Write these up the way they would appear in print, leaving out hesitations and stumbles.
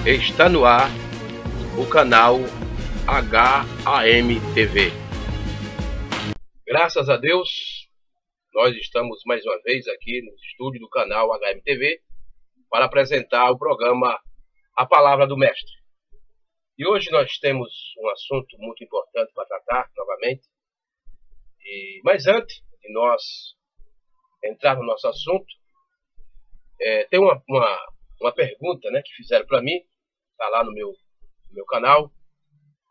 Está no ar o canal HAM-TV. Graças a Deus, nós estamos mais uma vez aqui no estúdio do canal HAM-TV para apresentar o programa A Palavra do Mestre. E hoje nós temos um assunto muito importante para tratar novamente. Mas antes de nós entrar no nosso assunto, tem uma pergunta, né, que fizeram para mim, está lá no meu canal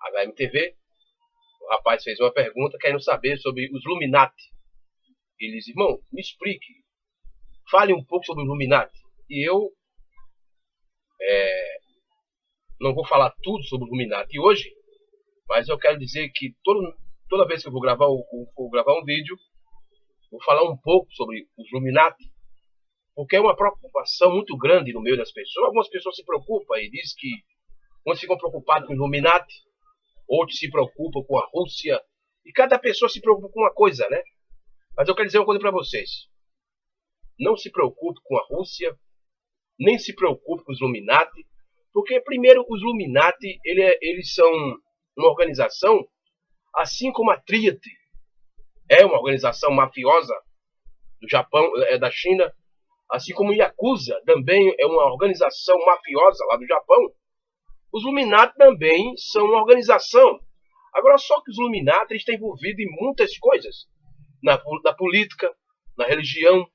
HAM-TV. O rapaz fez uma pergunta querendo saber sobre os Illuminati. Ele disse: irmão, me explique, fale um pouco sobre os Illuminati. E eu não vou falar tudo sobre os Illuminati hoje, mas eu quero dizer que toda vez que eu vou gravar um vídeo, vou falar um pouco sobre os Illuminati, porque é uma preocupação muito grande no meio das pessoas. Algumas pessoas se preocupam e dizem que uns ficam preocupados com os Illuminati, outros se preocupam com a Rússia, e cada pessoa se preocupa com uma coisa, né? Mas eu quero dizer uma coisa para vocês: não se preocupe com a Rússia, nem se preocupe com os Illuminati, porque primeiro os Illuminati, eles são uma organização, assim como a Tríade é uma organização mafiosa do Japão, da China, assim como o Yakuza também é uma organização mafiosa lá do Japão. Os Illuminati também são uma organização. Agora, só que os Illuminati estão envolvidos em muitas coisas. Na política, na religião,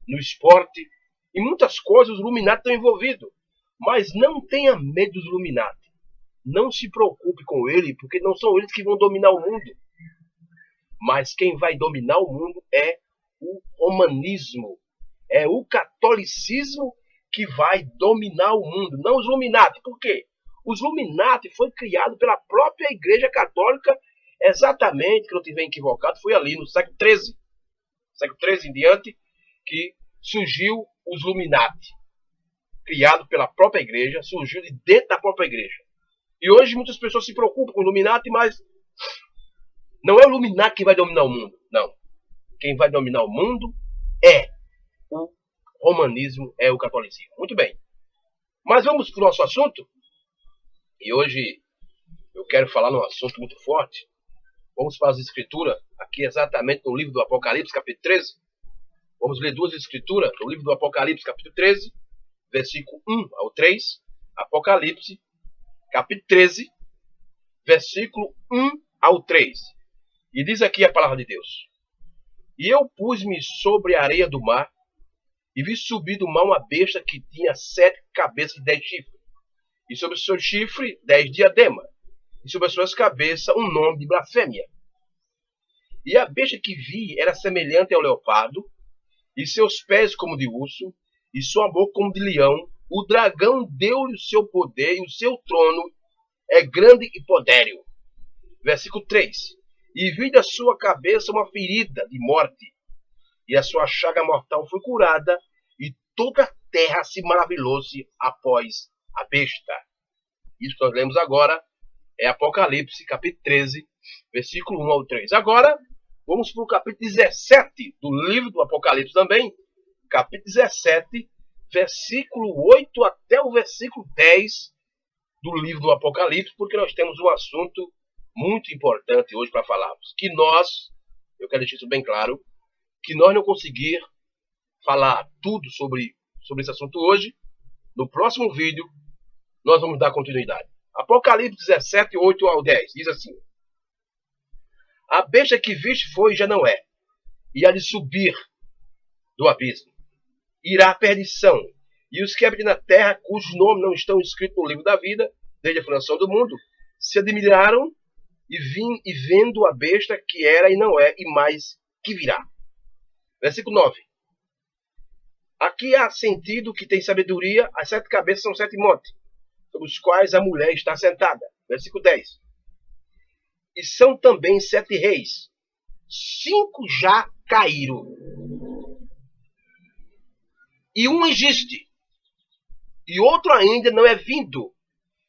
no esporte. Em muitas coisas os Illuminati estão envolvidos. Mas não tenha medo dos Illuminati. Não se preocupe com eles, porque não são eles que vão dominar o mundo. Mas quem vai dominar o mundo é o romanismo. É o catolicismo que vai dominar o mundo, não os Illuminati. Por quê? Os Illuminati foi criado pela própria Igreja Católica, exatamente, que eu não estiver equivocado, foi ali no século XIII. Século XIII em diante, que surgiu os Illuminati. Criado pela própria Igreja, surgiu de dentro da própria Igreja. E hoje muitas pessoas se preocupam com o Illuminati, mas não é o Illuminati que vai dominar o mundo. Não. Quem vai dominar o mundo é o romanismo, é o catolicismo. Muito bem. Mas vamos para o nosso assunto. E hoje eu quero falar num assunto muito forte. Vamos para as escrituras, aqui exatamente no livro do Apocalipse, capítulo 13. Vamos ler duas escrituras no livro do Apocalipse, capítulo 13, versículo 1 ao 3. Apocalipse, capítulo 13, versículo 1 ao 3. E diz aqui a palavra de Deus: E eu pus-me sobre a areia do mar, e vi subir do mar uma besta que tinha 7 cabeças e 10 chifres, e sobre o seu chifre 10 diademas, e sobre as suas cabeças um nome de blasfêmia. E a besta que vi era semelhante ao leopardo, e seus pés como de urso, e sua boca como de leão. O dragão deu-lhe o seu poder, e o seu trono é grande e podéreo. Versículo 3. E vi da sua cabeça uma ferida de morte, e a sua chaga mortal foi curada, e toda a terra se maravilhou-se após a besta. Isso que nós lemos agora é Apocalipse, capítulo 13, versículo 1 ao 3. Agora, vamos para o capítulo 17 do livro do Apocalipse também. Capítulo 17, versículo 8 até o versículo 10 do livro do Apocalipse, porque nós temos um assunto muito importante hoje para falarmos. Que nós, eu quero deixar isso bem claro, que nós não conseguir falar tudo sobre esse assunto hoje. No próximo vídeo, nós vamos dar continuidade. Apocalipse 17, 8 ao 10. Diz assim: A besta que viste foi e já não é, e há de subir do abismo. Irá à perdição. E os que habitam na terra, cujos nomes não estão escritos no livro da vida, desde a fundação do mundo, se admiraram e vendo a besta que era e não é, e mais que virá. Versículo 9. Aqui há sentido que tem sabedoria, as 7 cabeças são 7 montes, sobre os quais a mulher está sentada. Versículo 10. E são também 7 reis. 5 já caíram. E um existe. E outro ainda não é vindo.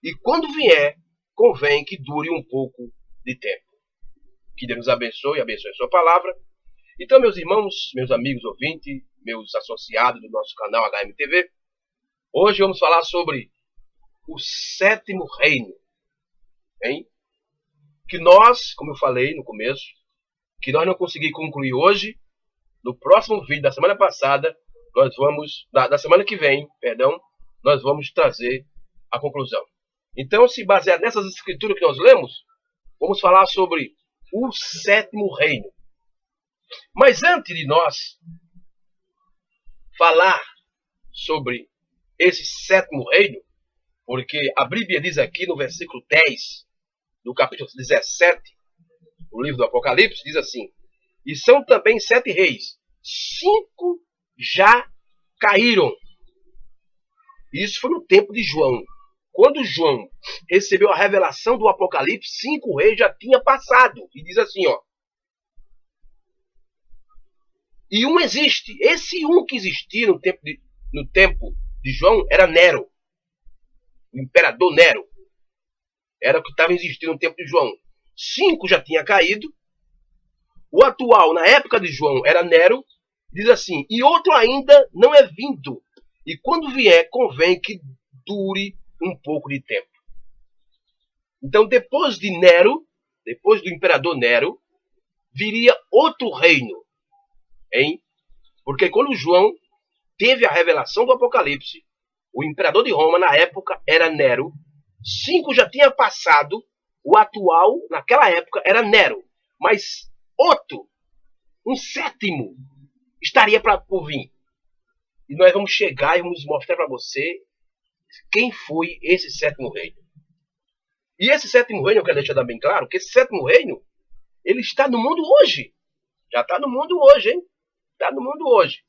E quando vier, convém que dure um pouco de tempo. Que Deus nos abençoe a sua palavra. Então, meus irmãos, meus amigos ouvintes, meus associados do nosso canal HAM-TV, hoje vamos falar sobre o sétimo reino, hein? Que nós, como eu falei no começo, que nós não conseguimos concluir hoje. No próximo vídeo da semana passada, nós vamos, da semana que vem, perdão, nós vamos trazer a conclusão. Então, se basear nessas escrituras que nós lemos, vamos falar sobre o sétimo reino. Mas antes de nós falar sobre esse sétimo reino, porque a Bíblia diz aqui no versículo 10, do capítulo 17, do livro do Apocalipse, diz assim: e são também 7 reis, 5 já caíram. Isso foi no tempo de João. Quando João recebeu a revelação do Apocalipse, 5 reis já tinham passado. E diz assim, ó. E um existe. Esse um que existia no tempo de João era Nero. O imperador Nero. Era o que estava existindo no tempo de João. 5 já tinha caído. O atual, na época de João, era Nero. Diz assim, e outro ainda não é vindo. E quando vier, convém que dure um pouco de tempo. Então, depois de Nero, depois do imperador Nero, viria outro reino. Hein? Porque quando João teve a revelação do Apocalipse, o imperador de Roma, na época, era Nero. 5 já tinha passado. O atual, naquela época, era Nero. Mas outro, um sétimo, estaria por vir. E nós vamos chegar e vamos mostrar para você quem foi esse sétimo reino. E esse sétimo reino, eu quero deixar bem claro, que esse sétimo reino, ele está no mundo hoje. Já está no mundo hoje, hein? Está no mundo hoje.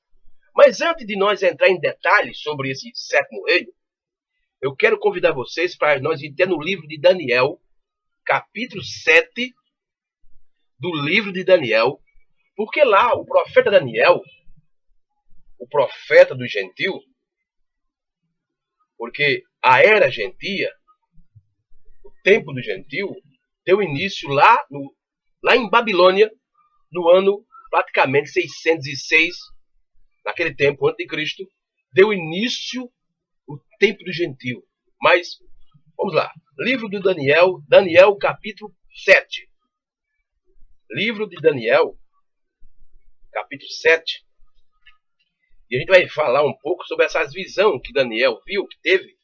Mas antes de nós entrar em detalhes sobre esse sétimo reino, eu quero convidar vocês para nós entrar no livro de Daniel, capítulo 7 do livro de Daniel, porque lá o profeta Daniel, o profeta do gentil, porque a era gentia, o tempo do gentil, deu início lá em Babilônia, no ano praticamente 606, naquele tempo antes de Cristo, deu início o tempo do gentil. Mas, vamos lá, livro de Daniel, Daniel capítulo 7. Livro de Daniel, capítulo 7. E a gente vai falar um pouco sobre essas visões que Daniel viu, que teve.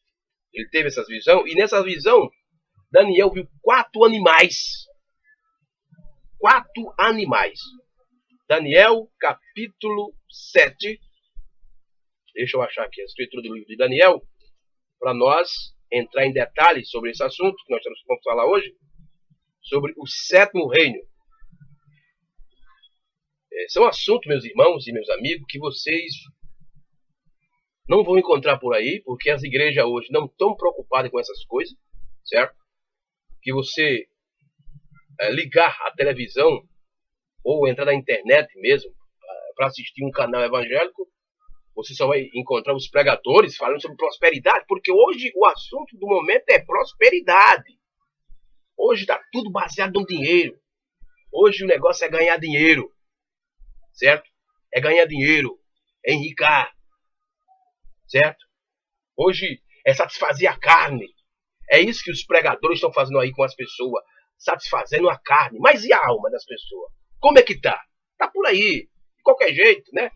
Ele teve essas visões. E nessa visão, Daniel viu 4 animais. 4 animais. Daniel, capítulo 7. Deixa eu achar aqui a escritura do livro de Daniel, para nós entrar em detalhes sobre esse assunto que nós vamos falar hoje, sobre o sétimo reino. Esse é um assunto, meus irmãos e meus amigos, que vocês não vão encontrar por aí, porque as igrejas hoje não estão preocupadas com essas coisas, certo? Que você ligar a televisão ou entrar na internet mesmo para assistir um canal evangélico, você só vai encontrar os pregadores falando sobre prosperidade, porque hoje o assunto do momento é prosperidade. Hoje está tudo baseado no dinheiro. Hoje o negócio é ganhar dinheiro. Certo? É ganhar dinheiro, é enricar, certo? Hoje é satisfazer a carne. É isso que os pregadores estão fazendo aí com as pessoas, satisfazendo a carne. Mas e a alma das pessoas? Como é que tá? Tá por aí, de qualquer jeito, né?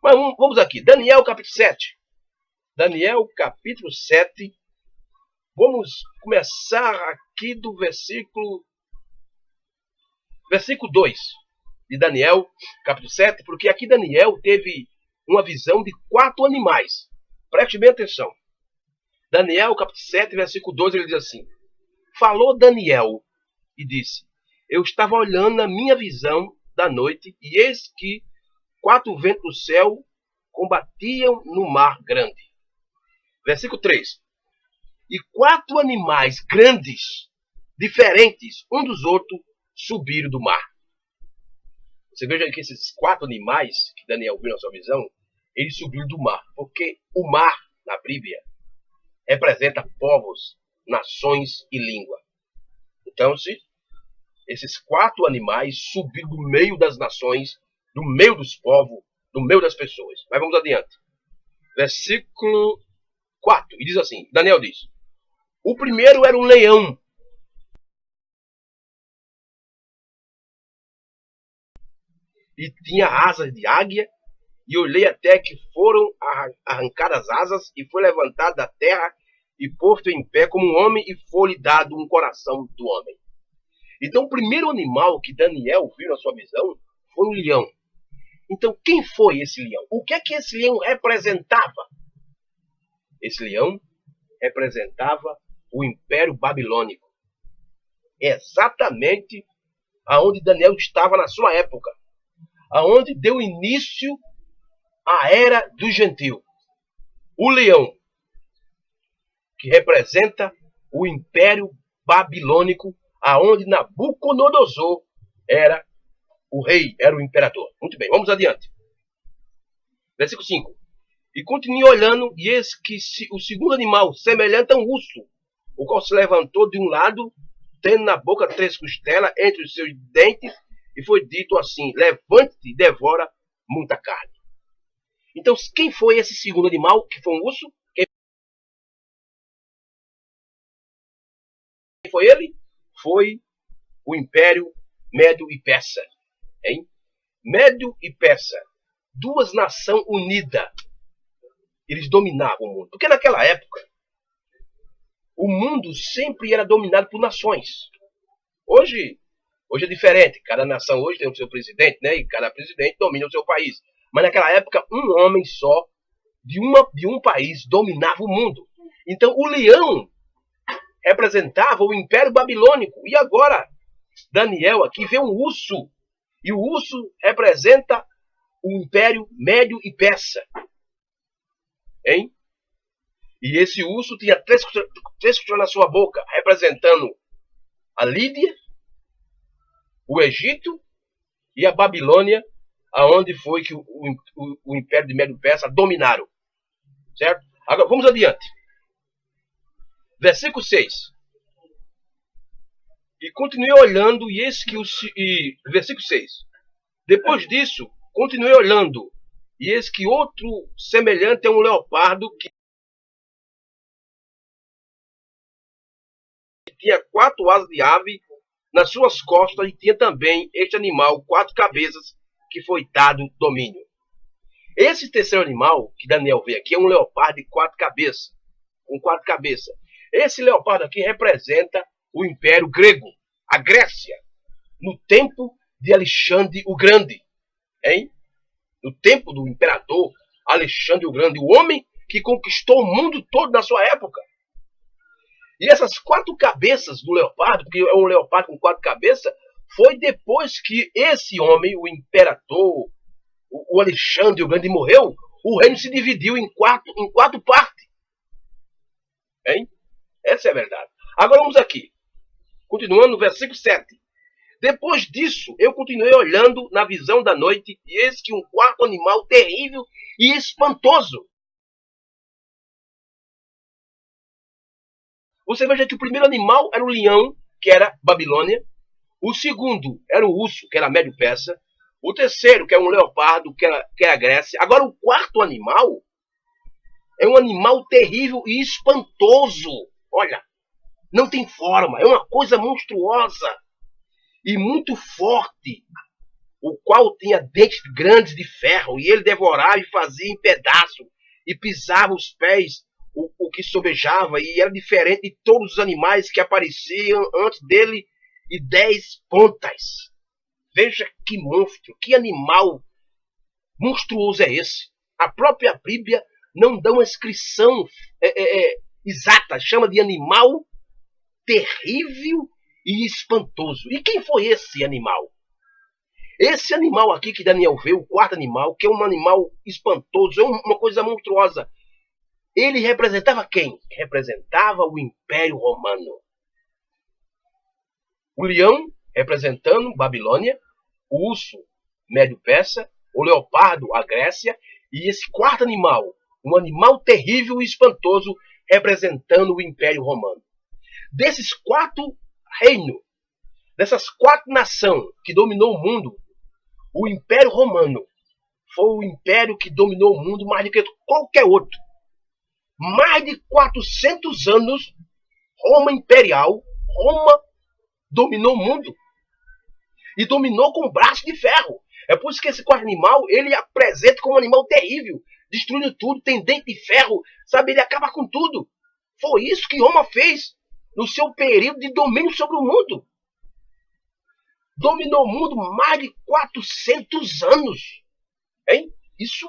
Mas vamos aqui, Daniel capítulo 7. Daniel capítulo 7. Vamos começar aqui do versículo 2. De Daniel, capítulo 7, porque aqui Daniel teve uma visão de 4 animais. Preste bem atenção. Daniel, capítulo 7, versículo 12, ele diz assim: falou Daniel e disse: eu estava olhando na minha visão da noite, e eis que 4 ventos do céu combatiam no mar grande. Versículo 3. E 4 animais grandes, diferentes um dos outros, subiram do mar. Você veja que esses 4 animais que Daniel viu na sua visão, eles subiram do mar. Porque o mar, na Bíblia, representa povos, nações e língua. Então, esses 4 animais subiram do meio das nações, do meio dos povos, do meio das pessoas. Mas vamos adiante. Versículo 4. E diz assim, Daniel diz: O primeiro era um leão. E tinha asas de águia. E olhei até que foram arrancadas asas e foi levantado da terra e posto em pé como um homem e foi-lhe dado um coração do homem. Então o primeiro animal que Daniel viu na sua visão foi um leão. Então quem foi esse leão? O que é que esse leão representava? Esse leão representava o Império Babilônico. Exatamente aonde Daniel estava na sua época. Aonde deu início à era do gentio. O leão, que representa o Império Babilônico, aonde Nabucodonosor era o rei, era o imperador. Muito bem, vamos adiante. Versículo 5. E continuei olhando, e eis que o segundo animal, semelhante a um urso, o qual se levantou de um lado, tendo na boca 3 costelas entre os seus dentes, e foi dito assim: levante-te e devora muita carne. Então, quem foi esse segundo animal, que foi um urso? Quem foi ele? Foi o Império Médio e Persa. Hein? Médio e Persa, duas nações unidas. Eles dominavam o mundo. Porque naquela época, o mundo sempre era dominado por nações. Hoje é diferente. Cada nação hoje tem o seu presidente, né? E cada presidente domina o seu país. Mas naquela época, um homem só, de um país, dominava o mundo. Então, o leão representava o Império Babilônico. E agora, Daniel aqui vê um urso. E o urso representa o Império Médio e Persa. Hein? E esse urso tinha 3 costelas na sua boca, representando a Lídia, o Egito e a Babilônia, aonde foi que o Império de Médio Persa dominaram. Certo? Agora, vamos adiante. Versículo 6. E continuei olhando, e eis que versículo 6. Depois disso, continuei olhando, e eis que outro semelhante a um leopardo que tinha 4 asas de ave nas suas costas, e tinha também este animal 4 cabeças, que foi dado domínio. Esse terceiro animal que Daniel vê aqui é um leopardo de 4 cabeças, com 4 cabeças. Esse leopardo aqui representa o Império Grego, a Grécia, no tempo de Alexandre o Grande, hein? No tempo do imperador Alexandre o Grande, o homem que conquistou o mundo todo na sua época. E essas 4 cabeças do leopardo, porque é um leopardo com 4 cabeças, foi depois que esse homem, o imperador, o Alexandre o Grande, morreu, o reino se dividiu em quatro partes. Hein? Essa é a verdade. Agora vamos aqui. Continuando no versículo 7. Depois disso, eu continuei olhando na visão da noite, e eis que um quarto animal terrível e espantoso. Você veja que o primeiro animal era o leão, que era Babilônia. O segundo era o urso, que era Médio Persa. O terceiro, que é um leopardo, que é a Grécia. Agora, o quarto animal é um animal terrível e espantoso. Olha, não tem forma, é uma coisa monstruosa e muito forte, o qual tinha dentes grandes de ferro, e ele devorava e fazia em pedaços, e pisava os pés, o que sobejava, e era diferente de todos os animais que apareciam antes dele, e 10 pontas. Veja que monstro, que animal monstruoso é esse. A própria Bíblia não dá uma inscrição exata, chama de animal terrível e espantoso. E quem foi esse animal? Esse animal aqui que Daniel vê, o quarto animal, que é um animal espantoso, é uma coisa monstruosa. Ele representava quem? Representava o Império Romano. O leão, representando Babilônia, o urso, Médio Persa, o leopardo, a Grécia, e esse quarto animal, um animal terrível e espantoso, representando o Império Romano. Desses 4 reinos, dessas 4 nações que dominou o mundo, o Império Romano foi o império que dominou o mundo mais do que qualquer outro. Mais de 400 anos, Roma imperial, Roma dominou o mundo. E dominou com um braço de ferro. É por isso que esse quarto animal, ele apresenta como um animal terrível, destruindo tudo, tem dente de ferro, sabe? Ele acaba com tudo. Foi isso que Roma fez no seu período de domínio sobre o mundo. Dominou o mundo mais de 400 anos. Hein? Isso.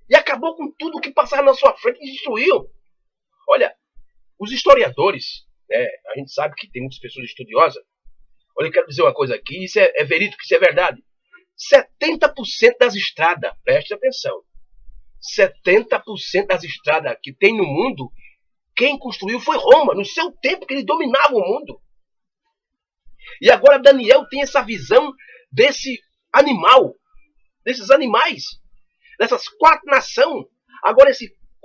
E acabou com tudo que passava na sua frente e destruiu. Olha, os historiadores, né, a gente sabe que tem muitas pessoas estudiosas. Olha, eu quero dizer uma coisa aqui, isso é verídico, isso é verdade. 70% das estradas, preste atenção, 70% das estradas que tem no mundo, quem construiu foi Roma, no seu tempo que ele dominava o mundo. E agora Daniel tem essa visão desse animal, desses animais, dessas 4 nações. Agora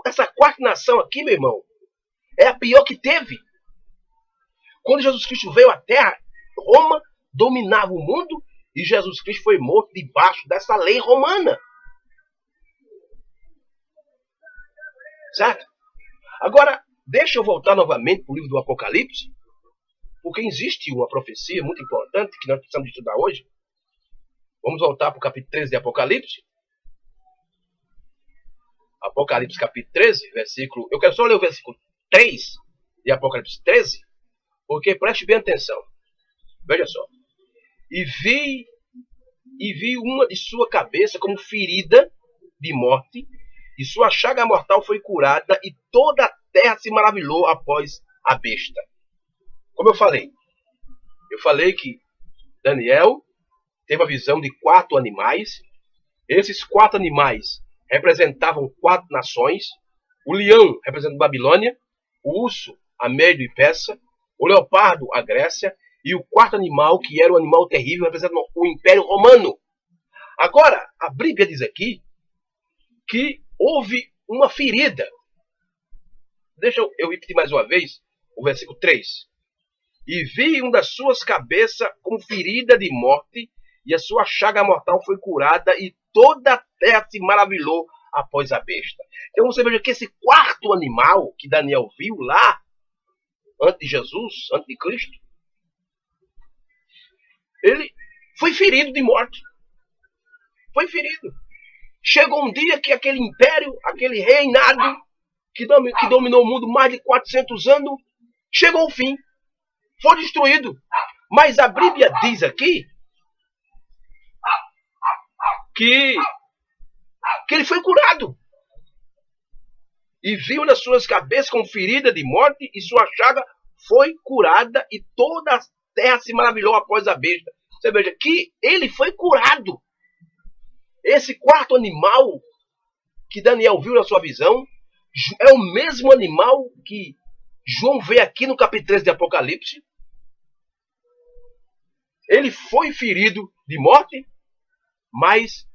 essa 4ª nação aqui, meu irmão, é a pior que teve. Quando Jesus Cristo veio à Terra, Roma dominava o mundo e Jesus Cristo foi morto debaixo dessa lei romana. Certo? Agora, deixa eu voltar novamente para o livro do Apocalipse, porque existe uma profecia muito importante que nós precisamos estudar hoje. Vamos voltar para o capítulo 13 de Apocalipse. Apocalipse capítulo 13, versículo... Eu quero só ler o versículo 3 de Apocalipse 13, porque preste bem atenção. Veja só. E vi uma de sua cabeça como ferida de morte, e sua chaga mortal foi curada, e toda a terra se maravilhou após a besta. Como eu falei que Daniel teve a visão de 4 animais. Esses 4 animais representavam 4 nações. O leão representa a Babilônia, o urso, a Médio e Persa, o leopardo, a Grécia, e o 4º animal, que era o animal terrível, representa o Império Romano. Agora, a Bíblia diz aqui que houve uma ferida. Deixa eu repetir mais uma vez o versículo 3. E vi uma das suas cabeças com ferida de morte, e a sua chaga mortal foi curada, e toda a terra se maravilhou após a besta. Então você veja que esse 4º animal que Daniel viu lá, antes de Jesus, antes de Cristo, ele foi ferido de morte. Foi ferido. Chegou um dia que aquele império, aquele reinado que dominou o mundo mais de 400 anos, chegou ao fim. Foi destruído. Mas a Bíblia diz aqui que ele foi curado. E viu nas suas cabeças com ferida de morte, e sua chaga foi curada, e toda a terra se maravilhou após a besta. Você veja que ele foi curado. Esse 4º animal que Daniel viu na sua visão é o mesmo animal que João vê aqui no capítulo 13 de Apocalipse. Ele foi ferido de morte, mas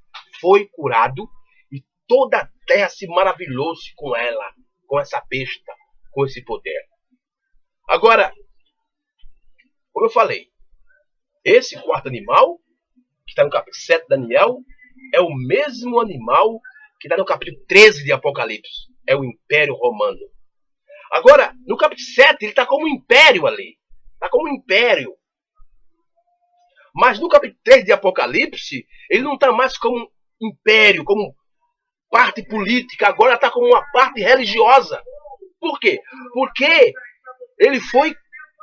foi curado, e toda a terra se maravilhou-se com ela, com essa besta, com esse poder. Agora, como eu falei, esse 4º animal, que está no capítulo 7 de Daniel, é o mesmo animal que está no capítulo 13 de Apocalipse. É o Império Romano. Agora, no capítulo 7, ele está como um império ali. Está como um império. Mas no capítulo 3 de Apocalipse, ele não está mais como império, como parte política. Agora está como uma parte religiosa. Por quê? Porque ele foi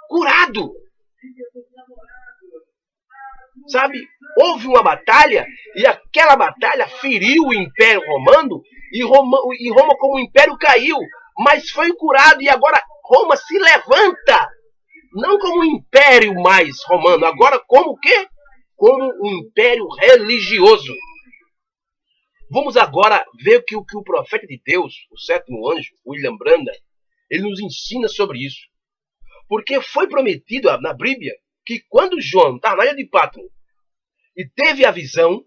curado. Sabe? Houve uma batalha, e aquela batalha feriu o Império Romano, e Roma como império caiu, mas foi curado, e agora Roma se levanta, não como um império mais romano, agora como o quê? Como um império religioso. Vamos agora ver o que o profeta de Deus, o 7º anjo, William Branham, ele nos ensina sobre isso. Porque foi prometido na Bíblia que quando João estava na ilha de Patmos e teve a visão,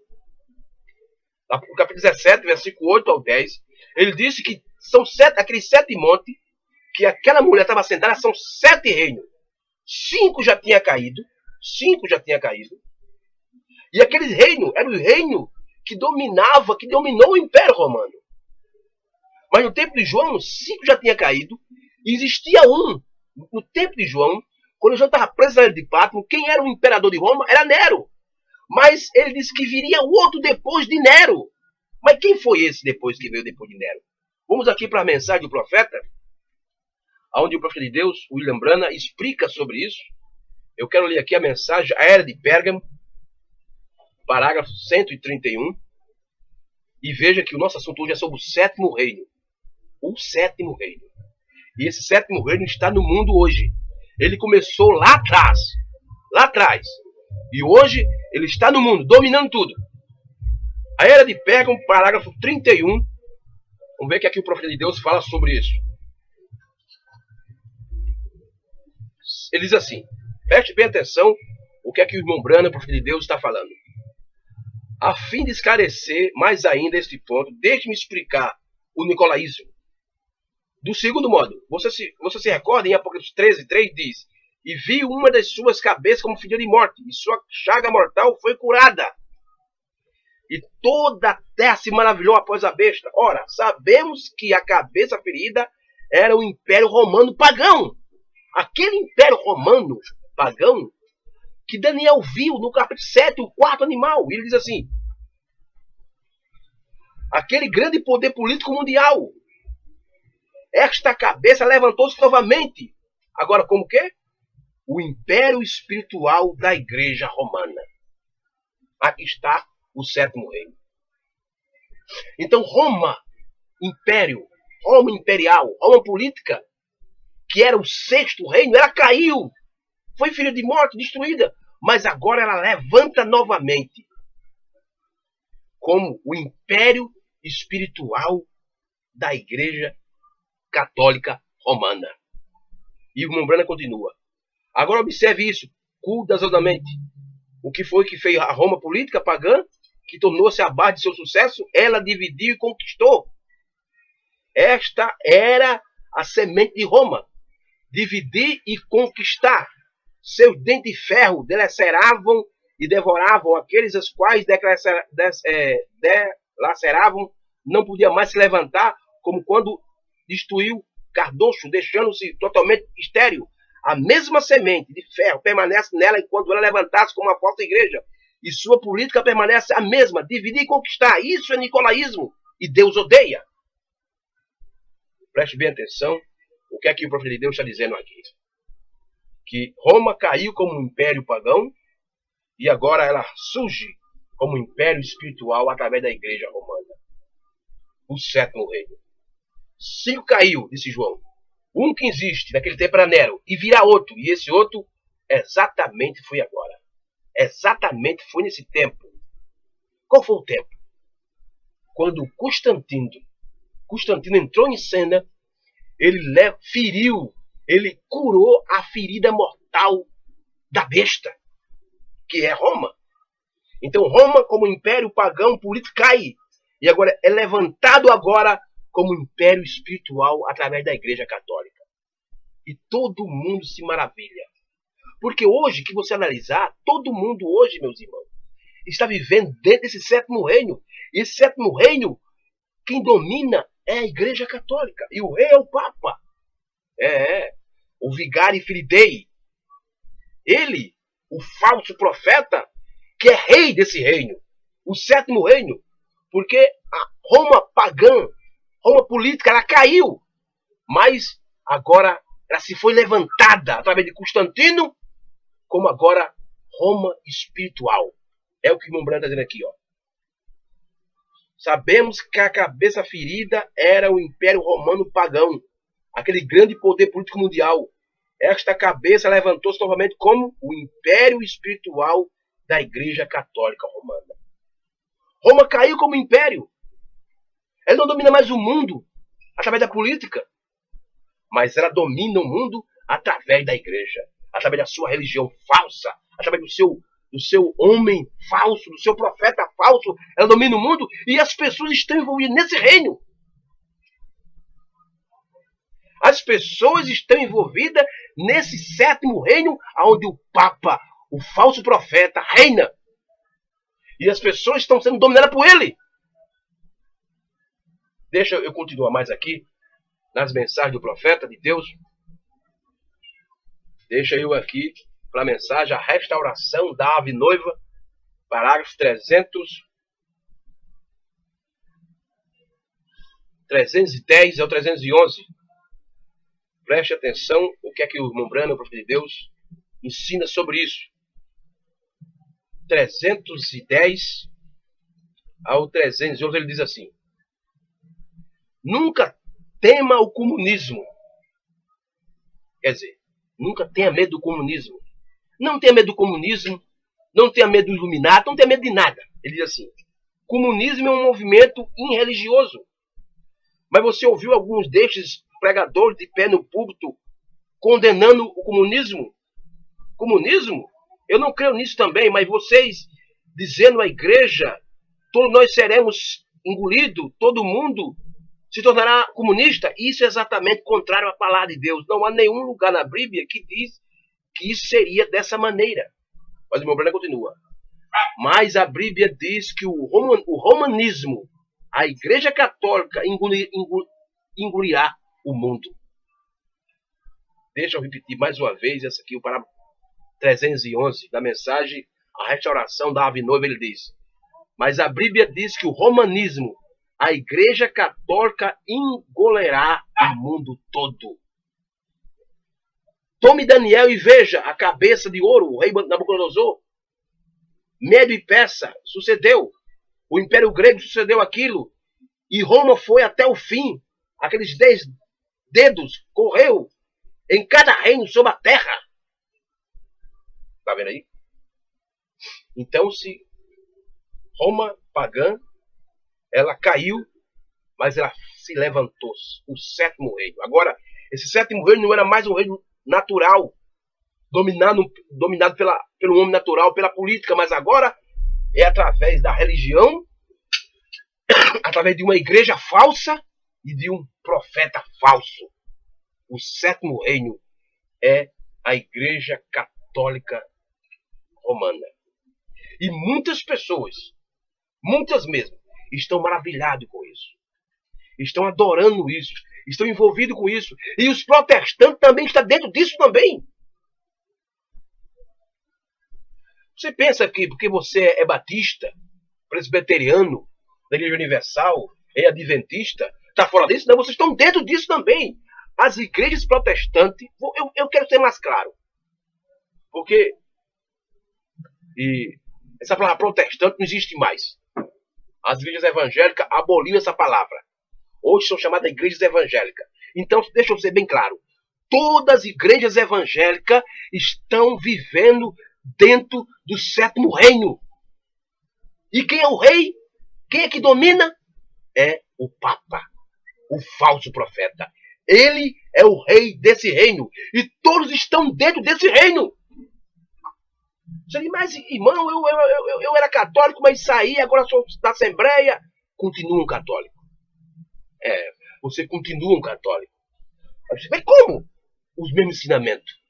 no capítulo 17, versículo 8 ao 10, ele disse que são aqueles 7 montes que aquela mulher estava sentada, são 7 reinos. 5 já tinha caído, e aqueles reinos eram o reino que dominou o Império Romano. Mas no tempo de João, 5 já tinha caído, e existia um No tempo de João, quando João estava preso na ilha de Patmos, quem era o imperador de Roma era Nero. Mas ele disse que viria o outro depois de Nero. Mas quem foi esse depois que veio depois de Nero? Vamos aqui para a mensagem do profeta, onde o profeta de Deus, William Branham, explica sobre isso. Eu quero ler aqui a mensagem, a Era de Pérgamo, parágrafo 131. E veja que o nosso assunto hoje é sobre o sétimo reino. O sétimo reino. E esse sétimo reino está no mundo hoje. Ele começou lá atrás. Lá atrás. E hoje ele está no mundo, dominando tudo. A Era de Pérgamo, parágrafo 31. Vamos ver o que aqui o profeta de Deus fala sobre isso. Ele diz assim, preste bem atenção o que é que o irmão Branham, o profeta de Deus, está falando. A fim de esclarecer mais ainda este ponto, deixe-me explicar o nicolaísmo. Do segundo modo, você se recorda em Apocalipse 13:3 diz, e viu uma das suas cabeças como ferida de morte, e sua chaga mortal foi curada. E toda a terra se maravilhou após a besta. Ora, sabemos que a cabeça ferida era o Império Romano pagão. Aquele Império Romano pagão que Daniel viu no capítulo 7, o quarto animal. E ele diz assim, aquele grande poder político mundial. Esta cabeça levantou-se novamente. Agora, como que? O Império Espiritual da Igreja Romana. Aqui está o sétimo reino. Então, Roma, Império, Roma Imperial, Roma Política, que era o sexto reino, ela caiu. Foi filha de morte, destruída. Mas agora ela levanta novamente. Como o Império Espiritual da Igreja Católica Romana. E o irmão Branham continua. Agora observe isso, cuidadosamente. O que foi que fez a Roma política pagã, que tornou-se a base de seu sucesso? Ela dividiu e conquistou. Esta era a semente de Roma. Dividir e conquistar. Seus dentes de ferro delaceravam e devoravam aqueles os quais delaceravam, não podia mais se levantar, como quando destruiu Cardocho, deixando-se totalmente estéril. A mesma semente de ferro permanece nela enquanto ela levantasse como uma falsa igreja. E sua política permanece a mesma, dividir e conquistar. Isso é nicolaísmo. E Deus odeia. Preste bem atenção o que é que o profeta de Deus está dizendo aqui. Que Roma caiu como um império pagão e agora ela surge como um império espiritual através da igreja romana. O sétimo reino. 5 caiu, disse João. Um que existe naquele tempo era Nero e virá outro. E esse outro exatamente foi agora. Exatamente foi nesse tempo. Qual foi o tempo? Quando Constantino entrou em cena, ele feriu, ele curou a ferida mortal da besta, que é Roma. Então Roma, como império pagão político, cai. E agora é levantado agora como império espiritual através da Igreja Católica. E todo mundo se maravilha. Porque hoje, que você analisar, todo mundo hoje, meus irmãos, está vivendo dentro desse sétimo reino. E esse sétimo reino, quem domina é a Igreja Católica. E o rei é o Papa. O Vigário Filidei. Ele, o falso profeta, que é rei desse reino. O sétimo reino. Porque a Roma pagã, Roma política, ela caiu. Mas agora ela se foi levantada através de Constantino, como agora Roma espiritual. É o que o irmão Branham está dizendo aqui, ó. Sabemos que a cabeça ferida era o Império Romano pagão, aquele grande poder político mundial. Esta cabeça levantou-se novamente como o Império espiritual da Igreja Católica Romana. Roma caiu como império. Ela não domina mais o mundo através da política, mas ela domina o mundo através da igreja, através da sua religião falsa, através do seu homem falso, do seu profeta falso. Ela domina o mundo e as pessoas estão envolvidas nesse reino. As pessoas estão envolvidas nesse sétimo reino, onde o Papa, o falso profeta, reina. E as pessoas estão sendo dominadas por ele. Deixa eu continuar mais aqui, nas mensagens do profeta de Deus. Deixa eu aqui para a mensagem, a restauração da ave noiva, parágrafo 310 ao 311. Preste atenção o que é que o irmão Branham, o profeta de Deus, ensina sobre isso. 310 ao 311, ele diz assim: nunca tema o comunismo. Quer dizer, nunca tenha medo do comunismo. Não tenha medo do comunismo, não tenha medo do Illuminati, não tenha medo de nada. Ele diz assim: comunismo é um movimento irreligioso. Mas você ouviu alguns destes pregadores de pé no púlpito condenando o comunismo? Comunismo? Eu não creio nisso também, mas vocês dizendo à igreja, todos nós seremos engolidos, todo mundo se tornará comunista. Isso é exatamente contrário à palavra de Deus. Não há nenhum lugar na Bíblia que diz que isso seria dessa maneira. Mas o meu Branham continua. Mas a Bíblia diz que o romanismo, a igreja católica, engolirá o mundo. Deixa eu repetir mais uma vez, essa aqui, o parágrafo 311 da mensagem, a restauração da ave noiva, ele diz: mas a Bíblia diz que o romanismo, a igreja católica, engolirá o mundo todo. Tome Daniel e veja a cabeça de ouro, o rei Nabucodonosor, Medo e Persa, sucedeu. O Império Grego sucedeu aquilo. E Roma foi até o fim. Aqueles 10 dedos correu em cada reino sobre a terra. Está vendo aí? Então, se Roma pagã, ela caiu, mas ela se levantou. O sétimo reino. Agora, esse sétimo reino não era mais um reino natural, dominado pelo homem natural, pela política, mas agora é através da religião, através de uma igreja falsa e de um profeta falso. O sétimo reino é a igreja católica romana. E muitas pessoas, muitas mesmo, estão maravilhadas com isso. Estão adorando isso. Estão envolvidos com isso. E os protestantes também estão dentro disso também. Você pensa que porque você é batista, presbiteriano, da Igreja Universal, é adventista, está fora disso? Não, vocês estão dentro disso também. As igrejas protestantes, eu quero ser mais claro. Porque essa palavra protestante não existe mais. As igrejas evangélicas aboliram essa palavra. Hoje são chamadas igrejas evangélicas. Então, deixa eu ser bem claro. Todas as igrejas evangélicas estão vivendo dentro do sétimo reino. E quem é o rei? Quem é que domina? É o Papa, o falso profeta. Ele é o rei desse reino. E todos estão dentro desse reino. Você diz, mas irmão, eu era católico, mas saí, agora sou da Assembleia. Continua um católico. Você continua um católico. Mas como? Os mesmos ensinamentos.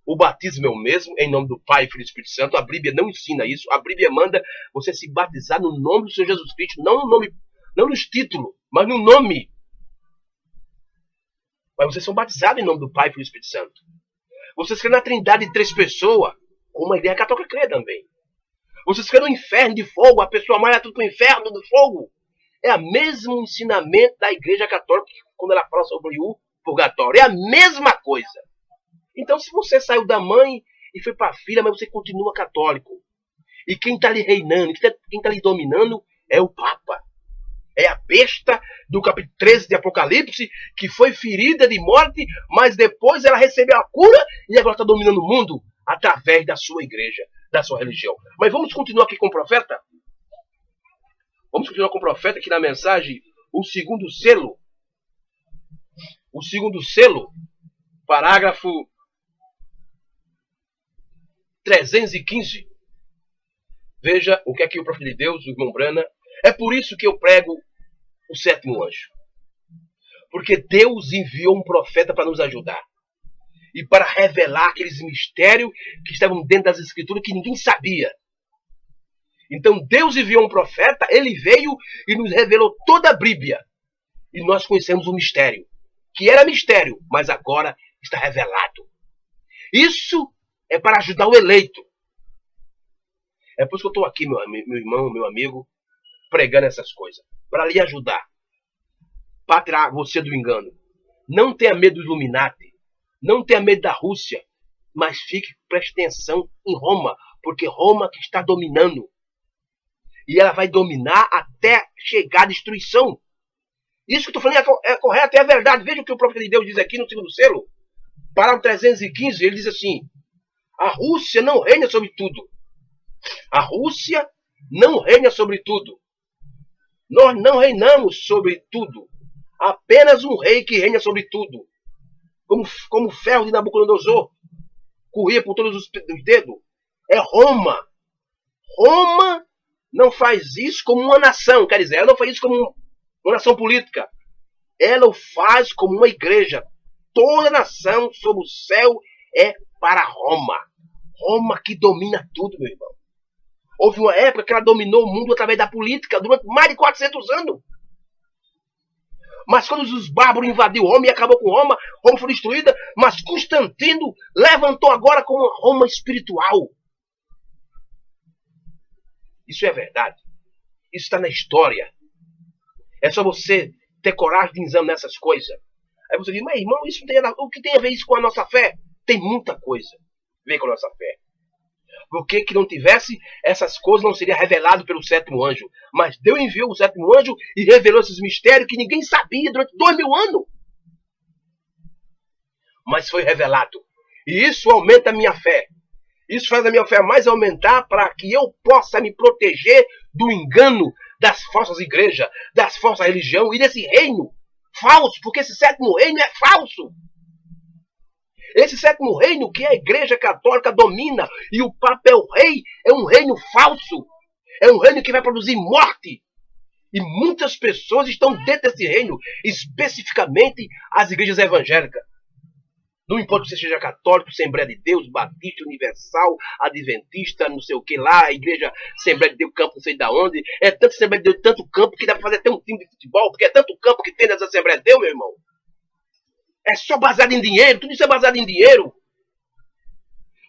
O batismo é o mesmo, em nome do Pai, Filho e Espírito Santo. A Bíblia não ensina isso. A Bíblia manda você se batizar no nome do Senhor Jesus Cristo, não no nome, não nos títulos, mas no nome. Mas vocês são batizados em nome do Pai, Filho e Espírito Santo. Vocês creem na trindade de 3 pessoas, como a igreja católica crê também. Vocês creem no inferno de fogo, a pessoa mais tudo para o inferno do fogo. É o mesmo ensinamento da igreja católica quando ela fala sobre o purgatório. É a mesma coisa. Então, se você saiu da mãe e foi para a filha, mas você continua católico. E quem está lhe reinando, quem está lhe dominando é o Papa. É a besta do capítulo 13 de Apocalipse, que foi ferida de morte, mas depois ela recebeu a cura e agora está dominando o mundo através da sua igreja, da sua religião. Mas vamos continuar aqui com o profeta? Vamos continuar com o profeta aqui na mensagem, o segundo selo. O segundo selo, parágrafo 315. Veja o que aqui o profeta de Deus, o irmão Branham. É por isso que eu prego o sétimo anjo. Porque Deus enviou um profeta para nos ajudar. E para revelar aqueles mistérios que estavam dentro das escrituras que ninguém sabia. Então Deus enviou um profeta, ele veio e nos revelou toda a Bíblia. E nós conhecemos o mistério. Que era mistério, mas agora está revelado. Isso é para ajudar o eleito. É por isso que eu estou aqui, meu irmão, meu amigo, pregando essas coisas. Para lhe ajudar. Para tirar você do engano. Não tenha medo do Illuminati. Não tenha medo da Rússia. Mas preste atenção em Roma. Porque Roma que está dominando. E ela vai dominar até chegar à destruição. Isso que eu estou falando é correto, é verdade. Veja o que o profeta de Deus diz aqui no segundo selo. Parágrafo 315, ele diz assim: a Rússia não reina sobre tudo. A Rússia não reina sobre tudo. Nós não reinamos sobre tudo. Apenas um rei que reina sobre tudo. Como o ferro de Nabucodonosor corria por todos os dedos. É Roma. Roma não faz isso como uma nação. Quer dizer, ela não faz isso como uma nação política. Ela o faz como uma igreja. Toda nação sob o céu é para Roma. Roma que domina tudo, meu irmão. Houve uma época que ela dominou o mundo através da política durante mais de 400 anos. Mas quando os bárbaros invadiram Roma e acabou com Roma, Roma foi destruída, mas Constantino levantou agora como uma Roma espiritual. Isso é verdade. Isso está na história. É só você ter coragem de examinar essas coisas. Aí você diz, mas irmão, isso tem o que tem a ver isso com a nossa fé? Tem muita coisa a ver com a nossa fé. Porque que não tivesse essas coisas não seria revelado pelo sétimo anjo. Mas Deus enviou o sétimo anjo e revelou esses mistérios que ninguém sabia durante 2000 anos. Mas foi revelado. E isso aumenta a minha fé. Isso faz a minha fé mais aumentar para que eu possa me proteger do engano das falsas igrejas, das falsas religiões e desse reino falso. Porque esse sétimo reino é falso. Esse sétimo reino que a igreja católica domina e o Papa é o rei, é um reino falso. É um reino que vai produzir morte. E muitas pessoas estão dentro desse reino, especificamente as igrejas evangélicas. Não importa se você seja católico, Assembleia de Deus, Batista, Universal, Adventista, não sei o que lá, a igreja Assembleia de Deus, campo não sei de onde. É tanto Assembleia de Deus, tanto campo que dá para fazer até um time de futebol, porque é tanto campo que tem nas Assembleias de Deus, meu irmão. É só baseado em dinheiro, tudo isso é baseado em dinheiro.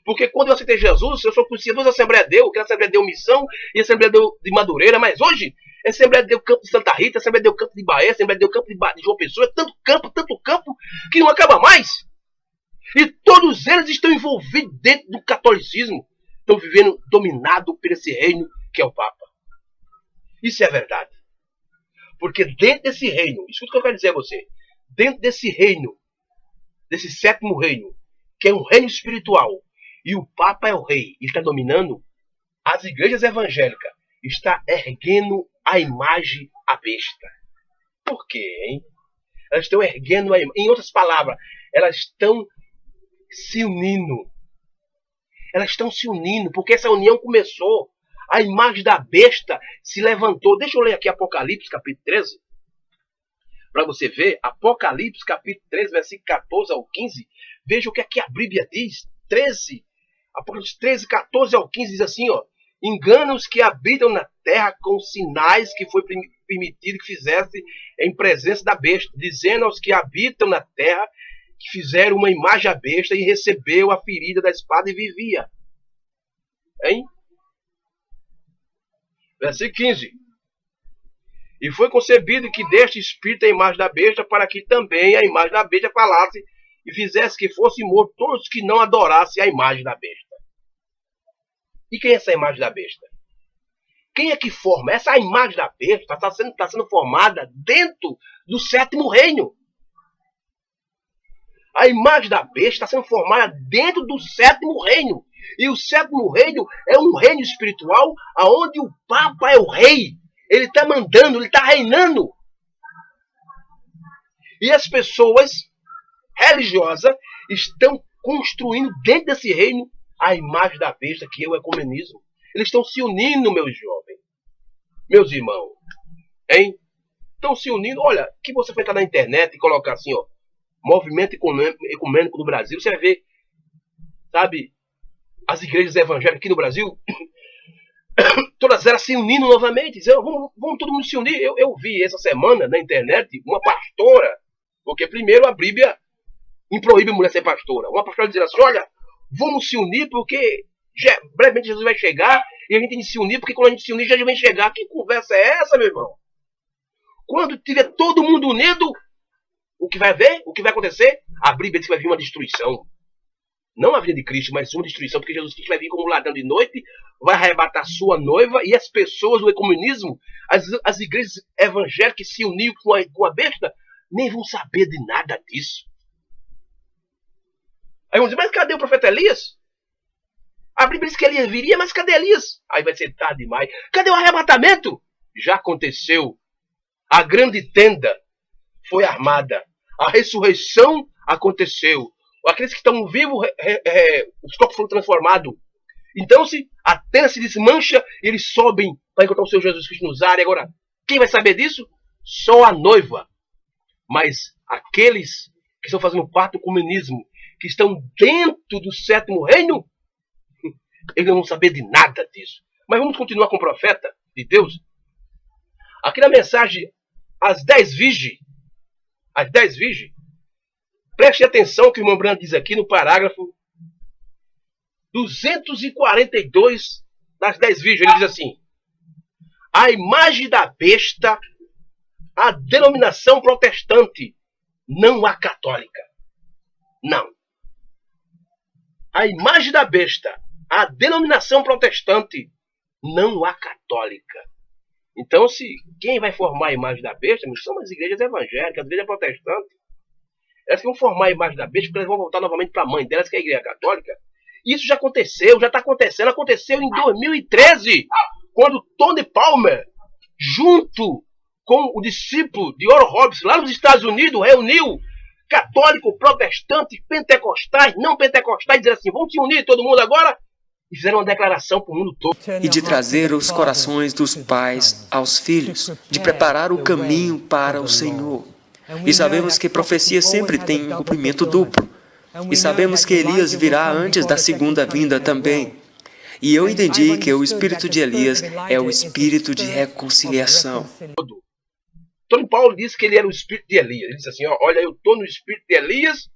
Porque quando eu aceitei Jesus, eu só conhecia duas Assembleias de Deus, que é a Assembleia de Deus Missão e a Assembleia de Deus de Madureira, mas hoje é a Assembleia de Deus Campo de Santa Rita, a Assembleia de Deus Campo de Bahia, a Assembleia de Deus Campo de João Pessoa, é tanto campo, que não acaba mais. E todos eles estão envolvidos dentro do catolicismo, estão vivendo dominado por esse reino que é o Papa. Isso é verdade. Porque dentro desse reino, escuta o que eu quero dizer a você, dentro desse reino, desse sétimo reino, que é um reino espiritual, e o Papa é o rei, e está dominando, as igrejas evangélicas estão erguendo a imagem à besta. Por quê, hein? Elas estão erguendo, em outras palavras, elas estão se unindo. Elas estão se unindo, porque essa união começou. A imagem da besta se levantou. Deixa eu ler aqui Apocalipse, capítulo 13. Para você ver, Apocalipse, capítulo 13, versículo 14 ao 15. Veja o que aqui a Bíblia diz. 13, Apocalipse 13, 14 ao 15 diz assim, ó. Engana os que habitam na terra com sinais que foi permitido que fizesse em presença da besta, dizendo aos que habitam na terra que fizeram uma imagem à besta e recebeu a ferida da espada e vivia. Hein? Versículo 15. E foi concebido que deste espírito a imagem da besta, para que também a imagem da besta falasse e fizesse que fossem mortos todos que não adorassem a imagem da besta. E quem é essa imagem da besta? Quem é que forma? Essa imagem da besta está sendo formada dentro do sétimo reino. A imagem da besta está sendo formada dentro do sétimo reino. E o sétimo reino é um reino espiritual onde o Papa é o rei. Ele está mandando, ele está reinando. E as pessoas religiosas estão construindo dentro desse reino a imagem da besta, que é o ecumenismo. Eles estão se unindo, meus jovens. Meus irmãos. Hein? Estão se unindo. Olha, que você for entrar na internet e colocar assim, ó. Movimento ecumênico do Brasil, você vai ver, sabe, as igrejas evangélicas aqui no Brasil, todas elas se unindo novamente, dizendo, vamos todo mundo se unir. Eu vi essa semana na internet uma pastora, porque primeiro a Bíblia proíbe a mulher ser pastora. Uma pastora dizendo assim, olha, vamos se unir porque brevemente Jesus vai chegar e a gente tem que se unir, porque quando a gente se unir, Jesus vai chegar. Que conversa é essa, meu irmão? Quando tiver todo mundo unido, o que vai haver? O que vai acontecer? A Bíblia diz que vai vir uma destruição. Não a vinda de Cristo, mas uma destruição, porque Jesus Cristo vai vir como um ladrão de noite, vai arrebatar sua noiva, e as pessoas do ecumenismo, as igrejas evangélicas que se uniram com a besta, nem vão saber de nada disso. Aí vão dizer, mas cadê o profeta Elias? A Bíblia diz que Elias viria, mas cadê Elias? Aí vai ser tarde demais. Cadê o arrebatamento? Já aconteceu. A grande tenda foi armada. A ressurreição aconteceu. Aqueles que estão vivos, os corpos foram transformados. Então, se a tenda se desmancha, eles sobem para encontrar o Senhor Jesus Cristo nos ares. Agora, quem vai saber disso? Só a noiva. Mas aqueles que estão fazendo parte do comunismo, que estão dentro do sétimo reino, eles não vão saber de nada disso. Mas vamos continuar com o profeta de Deus. Aqui na mensagem, as 10 virgens, preste atenção que o irmão Branco diz aqui no parágrafo 242 das 10 virgens. Ele diz assim: a imagem da besta, a denominação protestante, não a católica. Não. A imagem da besta, a denominação protestante, não a católica. Então, se quem vai formar a imagem da besta não são as igrejas evangélicas, as igrejas protestantes. Elas que vão formar a imagem da besta, porque elas vão voltar novamente para a mãe delas, que é a igreja católica. Isso já aconteceu, já está acontecendo. Aconteceu em 2013, quando Tony Palmer, junto com o discípulo de Oral Roberts, lá nos Estados Unidos, reuniu católico, protestante, pentecostais, não pentecostais, dizendo assim, vamos se unir todo mundo agora, e fizeram uma declaração para o mundo todo. E de trazer os corações dos pais aos filhos, de preparar o caminho para o Senhor. E sabemos que profecia sempre tem um cumprimento duplo. E sabemos que Elias virá antes da segunda vinda também. E eu entendi que o espírito de Elias é o espírito de reconciliação. Tony Paulo disse que ele era o espírito de Elias. Ele disse assim, olha, eu estou no espírito de Elias,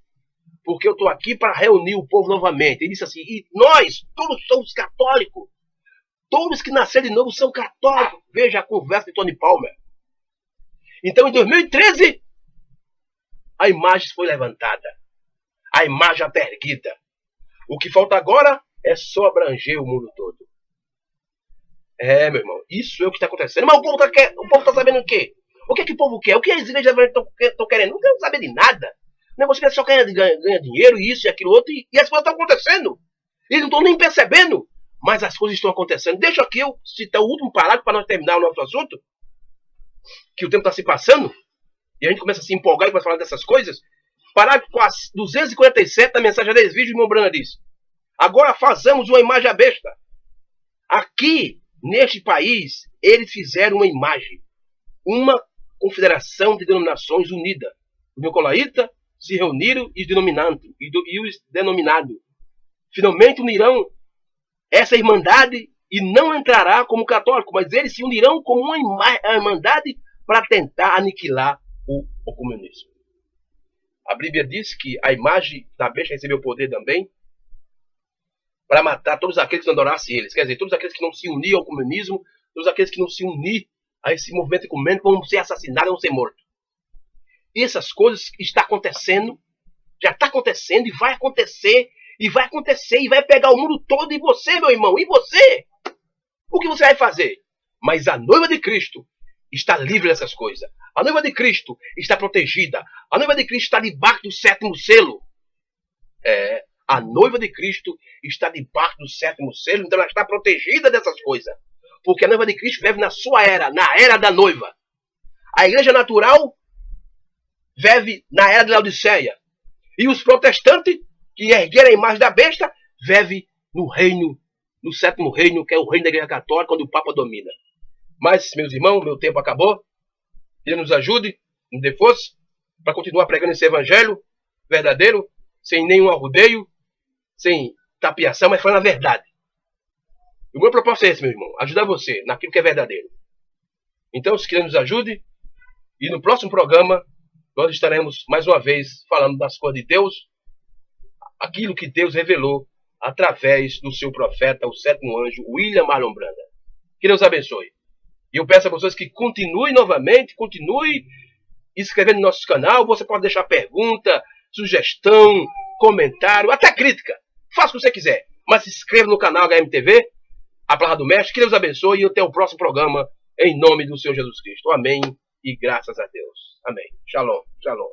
porque eu estou aqui para reunir o povo novamente. Ele disse assim, e nós, todos somos católicos. Todos que nasceram de novo são católicos. Veja a conversa de Tony Palmer. Então, em 2013, a imagem foi levantada. A imagem está erguida. O que falta agora é só abranger o mundo todo. É, meu irmão, isso é o que está acontecendo. Mas o povo está sabendo o quê? O que é que o povo quer? O que as igrejas estão querendo? Não querem saber de nada. O negócio é que só ganha dinheiro, isso e aquilo outro, e as coisas estão acontecendo. Eles não estão nem percebendo, mas as coisas estão acontecendo. Deixa aqui eu citar o último parágrafo para nós terminar o nosso assunto, que o tempo está se passando, e a gente começa a se empolgar e começa a falar dessas coisas. Parágrafo 247 da mensagem 10 vídeos, o irmão Brana diz: agora façamos uma imagem à besta. Aqui, neste país, eles fizeram uma imagem, uma confederação de denominações unida. Os nicolaítas se reuniram e os denominados finalmente unirão essa irmandade e não entrará como católico, mas eles se unirão como uma irmandade para tentar aniquilar o comunismo. A Bíblia diz que a imagem da besta recebeu poder também para matar todos aqueles que não adorassem eles. Quer dizer, todos aqueles que não se uniam ao comunismo, todos aqueles que não se uniam a esse movimento ecumênico vão ser assassinados, vão ser mortos. E essas coisas estão acontecendo, já está acontecendo e vai acontecer, e vai pegar o mundo todo. E você, meu irmão, e você? O que você vai fazer? Mas a noiva de Cristo está livre dessas coisas. A noiva de Cristo está protegida. A noiva de Cristo está debaixo do 7º selo. A noiva de Cristo está debaixo do 7º selo, então ela está protegida dessas coisas. Porque a noiva de Cristo vive na sua era, na era da noiva. A igreja natural vive na era de Laodiceia. E os protestantes, que ergueram a imagem da besta, vivem no reino, no 7º reino, que é o reino da igreja católica, onde o Papa domina. Mas, meus irmãos, meu tempo acabou. Deus nos ajude, nos dê força, para continuar pregando esse evangelho verdadeiro, sem nenhum arrudeio, sem tapiação, mas falando a verdade. O meu propósito é esse, meu irmão, ajudar você naquilo que é verdadeiro. Então, se quiser nos ajude, e no próximo programa, nós estaremos mais uma vez falando das coisas de Deus, aquilo que Deus revelou através do seu profeta, o sétimo anjo, William Marlon Branda. Que Deus abençoe. E eu peço a vocês que continue inscrevendo no nosso canal. Você pode deixar pergunta, sugestão, comentário, até crítica. Faça o que você quiser. Mas se inscreva no canal HMTV, a Palavra do Mestre. Que Deus abençoe e até o próximo programa, em nome do Senhor Jesus Cristo. Amém e graças a Deus. Amém. Shalom, shalom.